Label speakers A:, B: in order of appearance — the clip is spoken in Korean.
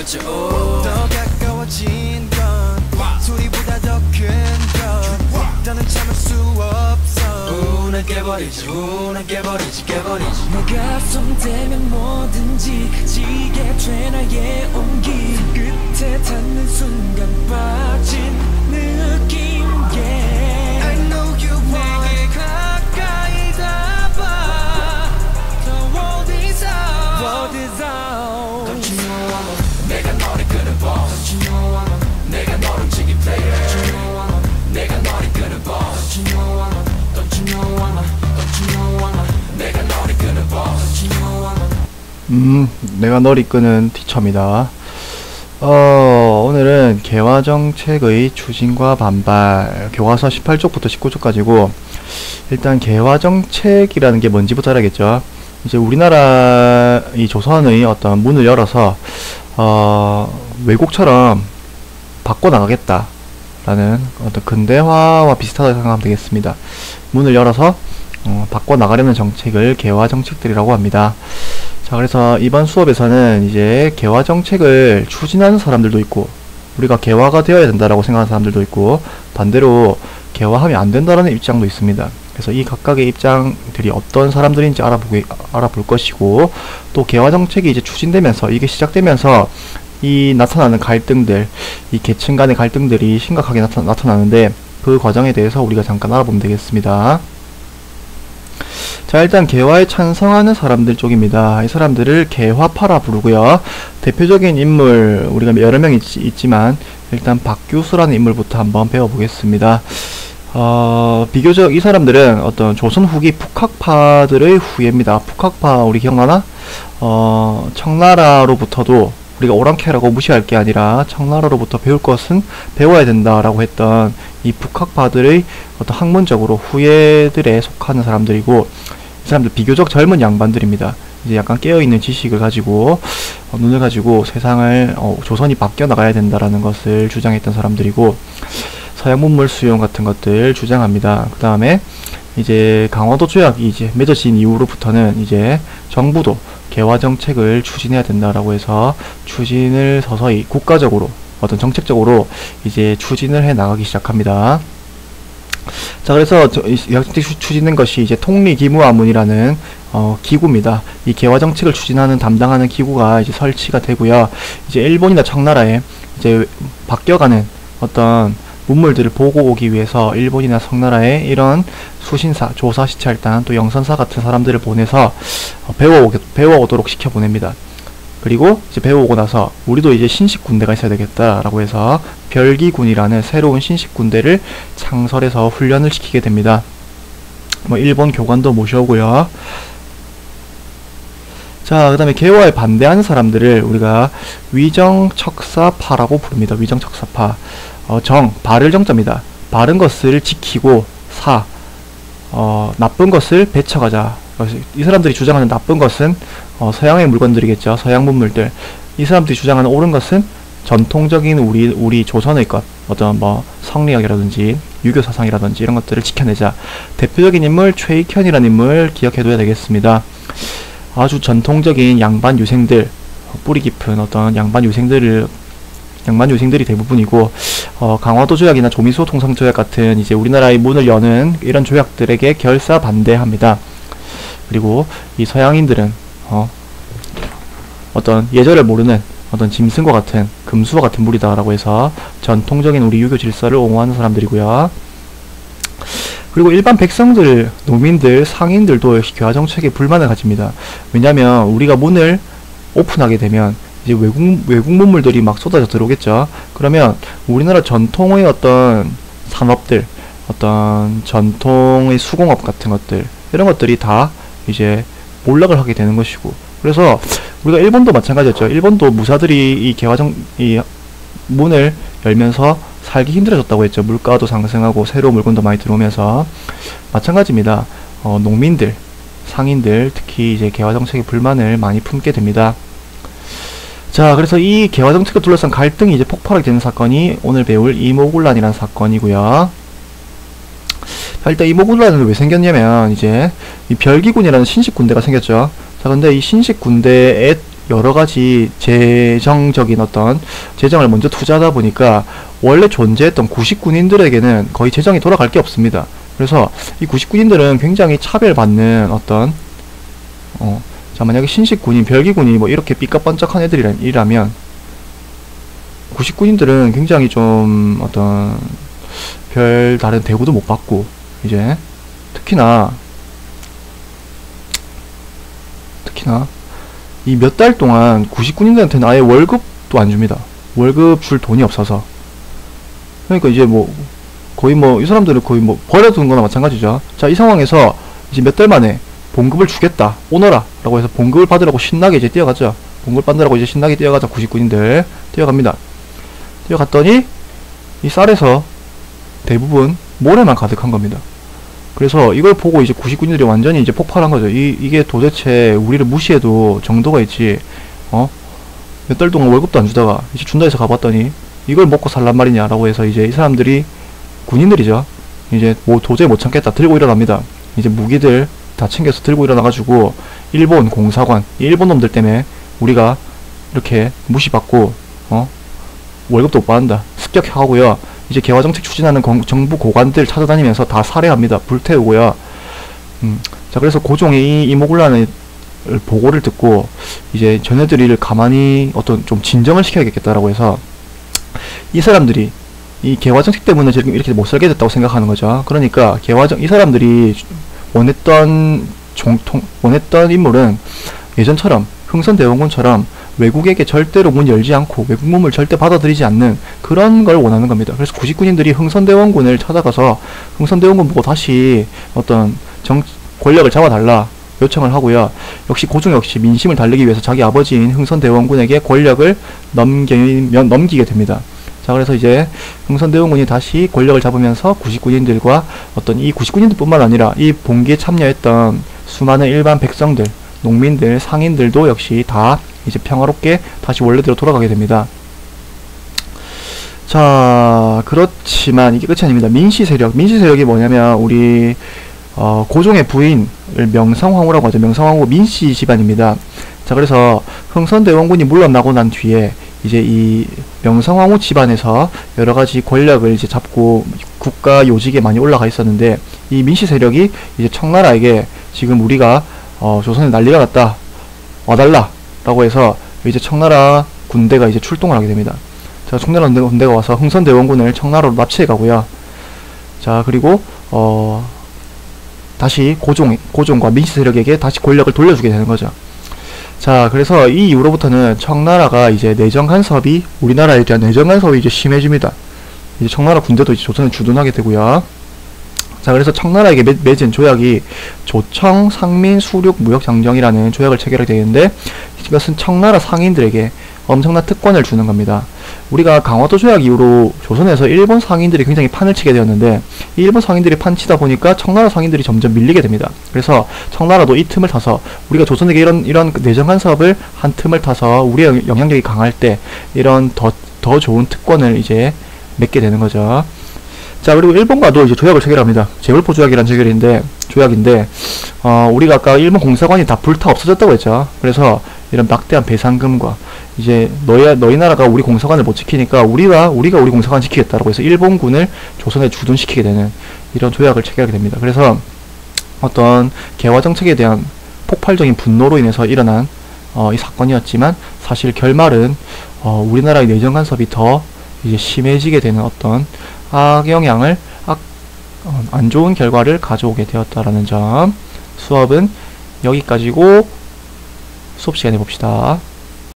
A: 가버리죠. 더 가까워진 건 소리보다 더 큰 건 더는 참을 수 없어. 깨버리지. 내가 손대면 뭐든지 지게 돼 나의 온기. 끝에 닿는 순간 빠진 느낌. Yeah. I know you want. 내게 가까이 다봐. 더 어디서 Don't you know I'm 내가 너를 끄는 boss. Don't you know I'm 내가 너를 움직인 player. Don't you know I'm 내가 너를 끄는 boss. Don't you know I'm Don't you know I'm 내가 너를 끄는 boss. Don't you know I'm
B: 내가 널 이끄는 티처입니다. 오늘은 개화정책의 추진과 반발, 교과서 18쪽부터 19쪽까지고, 일단 개화정책이라는 게 뭔지부터 알아야겠죠. 이제 우리나라 이 조선의 어떤 문을 열어서 외국처럼 바꿔나가겠다 라는 어떤 근대화와 비슷하다고 생각하면 되겠습니다. 문을 열어서 바꿔나가려는 정책을 개화정책들이라고 합니다. 자, 그래서 이번 수업에서는 이제 개화정책을 추진하는 사람들도 있고, 우리가 개화가 되어야 된다라고 생각하는 사람들도 있고, 반대로 개화하면 안 된다라는 입장도 있습니다. 그래서 이 각각의 입장들이 어떤 사람들인지 알아볼 것이고, 또 개화정책이 이제 추진되면서, 이게 시작되면서 이 나타나는 갈등들, 이 계층 간의 갈등들이 심각하게 나타나는데, 그 과정에 대해서 우리가 잠깐 알아보면 되겠습니다. 자, 일단 개화에 찬성하는 사람들 쪽입니다. 이 사람들을 개화파라 부르고요. 대표적인 인물, 우리가 여러 명 있지만 일단 박규수라는 인물부터 한번 배워보겠습니다. 비교적 이 사람들은 어떤 조선 후기 북학파들의 후예입니다. 북학파 우리 기억나나? 청나라로부터도 우리가 오랑캐라고 무시할 게 아니라 청나라로부터 배울 것은 배워야 된다라고 했던 이 북학파들의 어떤 학문적으로 후예들에 속하는 사람들이고, 이 사람들 비교적 젊은 양반들입니다. 이제 약간 깨어있는 지식을 가지고 눈을 가지고 세상을 조선이 바뀌어 나가야 된다라는 것을 주장했던 사람들이고, 서양 문물 수용 같은 것들 주장합니다. 그 다음에 이제 강화도 조약이 이제 맺어진 이후로부터는 이제 정부도 개화 정책을 추진해야 된다라고 해서 추진을 서서히 국가적으로 어떤 정책적으로 이제 추진을 해 나가기 시작합니다. 자, 그래서 개화정책 추진된 것이 이제 통리기무화문이라는 기구입니다. 이 개화정책을 추진하는 담당하는 기구가 이제 설치가 되고요. 이제 일본이나 청나라에 이제 바뀌어가는 어떤 문물들을 보고 오기 위해서 일본이나 청나라에 이런 수신사, 조사 시찰단, 또 영선사 같은 사람들을 보내서 배워오도록 시켜보냅니다. 그리고 이제 배워오고 나서 우리도 이제 신식군대가 있어야 되겠다라고 해서 별기군이라는 새로운 신식군대를 창설해서 훈련을 시키게 됩니다. 일본 교관도 모셔오고요. 자, 그 다음에 개화에 반대하는 사람들을 우리가 위정척사파라고 부릅니다. 위정척사파. 바를 정자입니다. 바른 것을 지키고 나쁜 것을 배척하자. 이 사람들이 주장하는 나쁜 것은 서양의 물건들이겠죠. 서양 문물들. 이 사람들이 주장하는 옳은 것은 전통적인 우리 조선의 것, 어떤 성리학이라든지 유교 사상이라든지 이런 것들을 지켜내자. 대표적인 인물 최익현이라는 인물 기억해둬야 되겠습니다. 아주 전통적인 양반 유생들, 뿌리 깊은 어떤 양반 유생들이 대부분이고, 강화도 조약이나 조미소 통상 조약 같은 이제 우리나라의 문을 여는 이런 조약들에게 결사 반대합니다. 그리고 이 서양인들은 어떤 예절을 모르는 어떤 짐승과 같은 금수와 같은 무리다라고 해서 전통적인 우리 유교 질서를 옹호하는 사람들이고요. 그리고 일반 백성들, 농민들, 상인들도 개화 정책에 불만을 가집니다. 왜냐하면 우리가 문을 오픈하게 되면 이제 외국 문물들이 막 쏟아져 들어오겠죠. 그러면 우리나라 전통의 어떤 산업들, 어떤 전통의 수공업 같은 것들, 이런 것들이 다 이제 몰락을 하게 되는 것이고, 그래서 우리가 일본도 마찬가지였죠. 일본도 무사들이 이 문을 열면서 살기 힘들어졌다고 했죠. 물가도 상승하고 새로운 물건도 많이 들어오면서. 마찬가지입니다. 농민들, 상인들, 특히 이제 개화 정책에 불만을 많이 품게 됩니다. 자, 그래서 이 개화 정책을 둘러싼 갈등이 이제 폭발하게 되는 사건이 오늘 배울 이모군란이라는 사건이고요. 자, 일단 이모군란은 왜 생겼냐면 이제 이 별기군이라는 신식 군대가 생겼죠. 자, 근데 이 신식 군대에 여러가지 재정적인 어떤 재정을 먼저 투자하다 보니까 원래 존재했던 구식군인들에게는 거의 재정이 돌아갈 게 없습니다. 그래서 이 구식군인들은 굉장히 차별받는 어떤 자, 만약에 신식군인, 별기군이 뭐 이렇게 삐까뻔쩍한 애들이라면 구식군인들은 굉장히 좀 어떤 별 다른 대우도 못 받고, 이제 특히나 이 몇 달 동안 구식군인들한테는 아예 월급도 안 줍니다. 월급 줄 돈이 없어서. 그러니까 이제 뭐 거의 뭐 이 사람들은 거의 뭐 버려두는 거나 마찬가지죠. 자, 이 상황에서 이제 몇 달 만에 봉급을 주겠다, 오너라 라고 해서 봉급을 받으라고 신나게 이제 뛰어가죠. 봉급을 받으라고 이제 신나게 뛰어가자. 구식군인들 뛰어갑니다. 뛰어갔더니 이 쌀에서 대부분 모래만 가득한 겁니다. 그래서 이걸 보고 이제 구식군인들이 완전히 이제 폭발한 거죠. 이게 도대체 우리를 무시해도 정도가 있지, 몇 달 동안 월급도 안 주다가 이제 준다 해서 가봤더니 이걸 먹고 살란 말이냐 라고 해서 이제 이 사람들이, 군인들이죠, 이제 뭐 도저히 못 참겠다 들고 일어납니다. 이제 무기들 다 챙겨서 들고 일어나가지고 일본 공사관, 이 일본 놈들 때문에 우리가 이렇게 무시받고 월급도 못 받는다 습격하고요. 이제 개화정책 추진하는 정부 고관들 찾아다니면서 다 살해합니다. 불태우고요. 자, 그래서 고종이 이 이모군란의 보고를 듣고 이제 전해들이를 가만히 어떤 좀 진정을 시켜야겠다라고 해서 이 사람들이 이 개화정책 때문에 지금 이렇게 못 살게 됐다고 생각하는 거죠. 그러니까 이 사람들이 원했던 인물은 예전처럼 흥선대원군처럼 외국에게 절대로 문 열지 않고 외국 몸을 절대 받아들이지 않는 그런 걸 원하는 겁니다. 그래서 구식군인들이 흥선대원군을 찾아가서 흥선대원군 보고 다시 어떤 권력을 잡아달라 요청을 하고요. 역시 고종 역시 민심을 달래기 위해서 자기 아버지인 흥선대원군에게 권력을 넘기게 됩니다. 자, 그래서 이제 흥선대원군이 다시 권력을 잡으면서 구식군인들과 어떤 이 구식군인들뿐만 아니라 이 봉기에 참여했던 수많은 일반 백성들, 농민들, 상인들도 역시 다 이제 평화롭게 다시 원래대로 돌아가게 됩니다. 자, 그렇지만 이게 끝이 아닙니다. 민씨세력이 뭐냐면 우리 고종의 부인을 명성황후라고 하죠. 명성황후 민씨 집안입니다. 자, 그래서 흥선대원군이 물러나고 난 뒤에 이제 이 명성황후 집안에서 여러가지 권력을 이제 잡고 국가 요직에 많이 올라가 있었는데, 이 민씨 세력이 이제 청나라에게 지금 우리가 조선에 난리가 났다, 와달라 라고 해서 이제 청나라 군대가 이제 출동을 하게 됩니다. 자, 청나라 군대가 와서 흥선대원군을 청나라로 납치해 가고요. 자, 그리고 다시 고종과 민씨 세력에게 다시 권력을 돌려주게 되는 거죠. 자, 그래서 이 이후로부터는 청나라가 이제 내정 간섭이, 우리나라에 대한 내정 간섭이 이제 심해집니다. 이제 청나라 군대도 이제 조선을 주둔하게 되고요. 자, 그래서 청나라에게 맺은 조약이 조청 상민 수륙 무역장정이라는 조약을 체결하게 되는데, 이것은 청나라 상인들에게 엄청난 특권을 주는 겁니다. 우리가 강화도 조약 이후로 조선에서 일본 상인들이 굉장히 판을 치게 되었는데, 이 일본 상인들이 판치다 보니까 청나라 상인들이 점점 밀리게 됩니다. 그래서 청나라도 이 틈을 타서 우리가 조선에게 이런 내정 간섭을 한 틈을 타서 우리의 영향력이 강할 때 이런 더 좋은 특권을 이제 맺게 되는 거죠. 자, 그리고 일본과도 이제 조약을 체결합니다. 제울포 조약이라는 조약인데 우리가 아까 일본 공사관이 다 불타 없어졌다고 했죠. 그래서 이런 막대한 배상금과 이제 너희 나라가 우리 공사관을 못 지키니까 우리가 우리 공사관 지키겠다라고 해서 일본군을 조선에 주둔시키게 되는 이런 조약을 체결하게 됩니다. 그래서 어떤 개화 정책에 대한 폭발적인 분노로 인해서 일어난 이 사건이었지만, 사실 결말은 우리나라의 내정 간섭이 더 이제 심해지게 되는 어떤 악영향을 안 좋은 결과를 가져오게 되었다라는 점. 수업은 여기까지고 수업 시간에 봅시다.